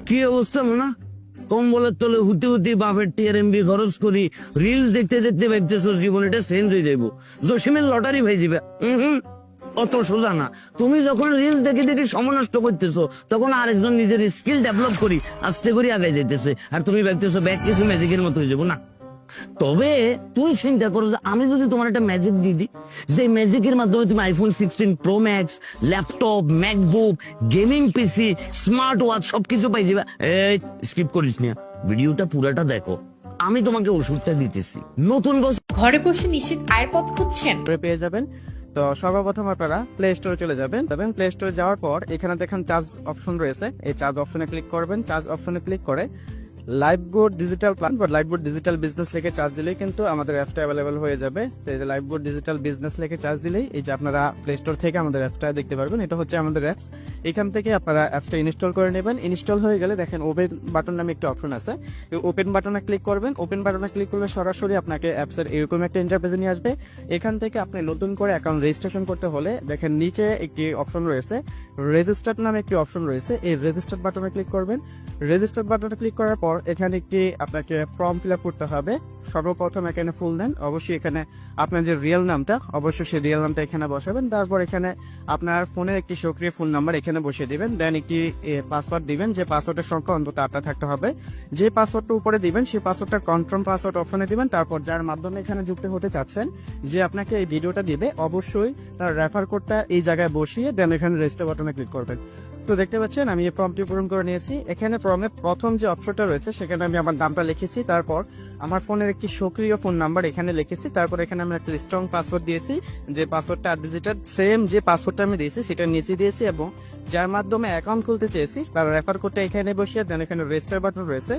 কি অবস্থা মোনা? কম্বলের তলে হুতি হুতি বাপের টিআরএমবি খরচ করি, রিলস দেখতে দেখতে ভাবতেছো জীবন এটা চেঞ্জ হয়ে যাইবো, জসিমের লটারি ভাই যাবে। অত সোজা না। তুমি যখন রিলস দেখে দেখে সময় নষ্ট করতেছো, তখন আরেকজন নিজের স্কিল ডেভেলপ করি আস্তে করে আগে যাইতেছে, আর তুমি ভাবতেছো ব্যাগ কিছু ম্যাজিকের মতো হয়ে যাবো না। তবে তুই চিন্তা করো যে আমি যদি তোমার একটা ম্যাজিক দিয়ে দিই, যে ম্যাজিকের মাধ্যমে তুমি iPhone 16 pro max, laptop, MacBook, gaming পিসি, স্মার্ট ওয়াচ সবকিছু পাই যাবে। এই স্কিপ করিস না, ভিডিওটা পুরাটা দেখো, আমি তোমাকে ওষুধটা দিতেছি। নতুন বছর ঘরে বসে নিশ্চিত আয়ের পথ খুঁজছেন? পেয়ে যাবেন। তো সর্বপ্রথম আপনারা প্লে স্টোরে চলে যাবেন। প্লে স্টোরে যাওয়ার পর এখানে দেখেন চার্জ অপশন রয়েছে, এই চার্জ অপশনে ক্লিক করবেন। চার্জ অপশনে ক্লিক করে লাইফবোট ডিজিটাল প্ল্যান বা লাইফবোট ডিজিটাল বিজনেস লিখে চার্জ দিলেই কিন্তু আমাদের অ্যাপটা অ্যাভেলেবল হয়ে যাবে। তো এই যে লাইফবোট ডিজিটাল বিজনেস লিখে চার্জ দিলেই এই যে আপনারা প্লে স্টোর থেকে আমাদের অ্যাপটা দেখতে পারবেন। এটা হচ্ছে আমাদের অ্যাপস। এখান থেকে আপনারা অ্যাপসটা ইনস্টল করে নেবেন। ইনস্টল হয়ে গেলে দেখেন ওপেন বাটন নামে একটা অপশন আছে, ওপেন বাটনে ক্লিক করবেন। ওপেন বাটনে ক্লিক করলে সরাসরি আপনাকে অ্যাপসের এরকম একটা ইন্টারফেসে নিয়ে আসবে। এখান থেকে আপনি নতুন করে অ্যাকাউন্ট রেজিস্ট্রেশন করতে হলে দেখেন নিচে একটি অপশন রয়েছে, রেজিস্টার নামে একটি অপশন রয়েছে, এই রেজিস্টার বাটনে ক্লিক করবেন। রেজিস্টার বাটনে ক্লিক করার পর এখানে একটি আপনাকে ফর্ম ফিল আপ করতে হবে। সর্বপ্রথম এখানে ফুল দেন, অবশ্যই এখানে আপনার যে রিয়েল নামটা অবশ্যই সেই রিয়েল নামটা এখানে বসাবেন। তারপর এখানে আপনার ফোনের একটি সক্রিয় ফোন নাম্বার এখানে বসিয়ে দিবেন। দেন একটি পাসওয়ার্ড দিবেন, যে পাসওয়ার্ডের সংখ্যা অন্তত 8টা থাকতে হবে। যে পাসওয়ার্ডটা উপরে দিবেন সেই পাসওয়ার্ডটা কনফার্ম পাসওয়ার্ড অপশনে দিবেন। তারপর যার মাধ্যমে এখানে যুক্ত হতে চাচ্ছেন, যে আপনাকে এই ভিডিওটা দিবে, অবশ্যই তার রেফার কোডটা এই জায়গায় বসিয়ে দেন এখানে রেজিস্টার বাটনে ক্লিক করবেন। তো দেখতে পাচ্ছেন আমি এই ফর্মটি পূরণ করে নিয়েছি। এখানে ফর্মের প্রথম যে অপশনটা রয়েছে সেখানে আমি আমার নামটা লিখেছি, তারপর আমার ফোনের একটি সক্রিয় ফোন নাম্বার এখানে লিখেছি, তারপর এখানে আমি একটা স্ট্রং পাসওয়ার্ড দিয়েছি, যে পাসওয়ার্ডটা 8 ডিজিটের সেম যে পাসওয়ার্ডটা আমি দিয়েছি সেটা নিচে দিয়েছি, এবং যার মাধ্যমে অ্যাকাউন্ট খুলতে চেয়েছি তার রেফার কোডটা এখানে বসিয়ে দেন এখানে রেজিস্টার বাটন রয়েছে,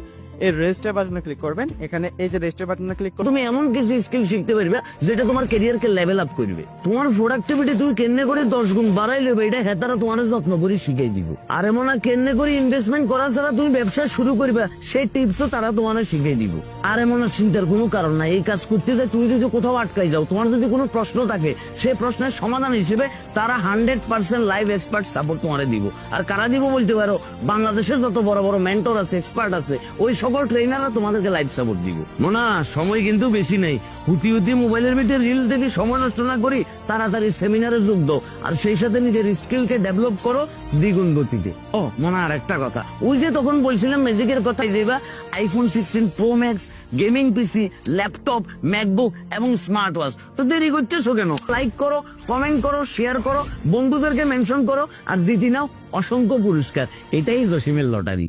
এই রেজিস্টার বাটনে ক্লিক করবেন। এখানে এই যে রেজিস্টার বাটনে ক্লিক করবেন, তুমি এমন কিছু স্কিল শিখতে পারবে যেটা তোমার ক্যারিয়ারকে লেভেল আপ করবে। তোমার প্রোডাক্টিভিটি তুমি কেন্নে করে 10 গুণ বাড়াই লবে, এটা হেতারা তোমার যত্ন করে শিখাই দিব। আর এমন কেন্নে করে ইনভেস্টমেন্ট করা ছাড়া তুমি ব্যবসা শুরু করবে সেই টিপসও তারা তোমার শিখাই দিব। আর এমন চিন্তার কোনো কারণ নাই, এই কাজ করতে যে তুমি যদি কোথাও আটকাই যাও, তোমার যদি কোনো প্রশ্ন থাকে, সেই প্রশ্নের সমাধান হিসেবে তারা 100% লাইভ এক্সপার্ট সাপোর্ট তোমার দিব। আর কারা দিব বলতে পারো, বাংলাদেশের যত বড় বড় মেন্টর আছে, এক্সপার্ট আছে, ওই সকল ট্রেনাররা তোমাদেরকে লাইভ সাপোর্ট দিব। মোনা সময় কিন্তু বেশি নেই, হুতি হুতি মোবাইলের ভিতরে রিলস দেখে সময় নষ্ট না করি তাড়াতাড়ি সেমিনারে যোগ দাও, আর সেই সাথে নিজের স্কিলকে ডেভেলপ করো দ্বিগুণ গতিতে। ও মোনা আর একটা কথা, ওই যে তখন বলছিলাম ম্যাজিকের কথা, দিবা আইফোন 16 প্রো ম্যাক্স, গেমিং পিসি, ল্যাপটপ, ম্যাকবুক এবং স্মার্ট ওয়াচ। তো দেরি করতেছো কেন? লাইক করো, কমেন্ট করো, শেয়ার করো, বন্ধুদেরকে মেনশন করো, আর জিতি নাও অসংখ্য পুরস্কার। এটাই জসিমের লটারি।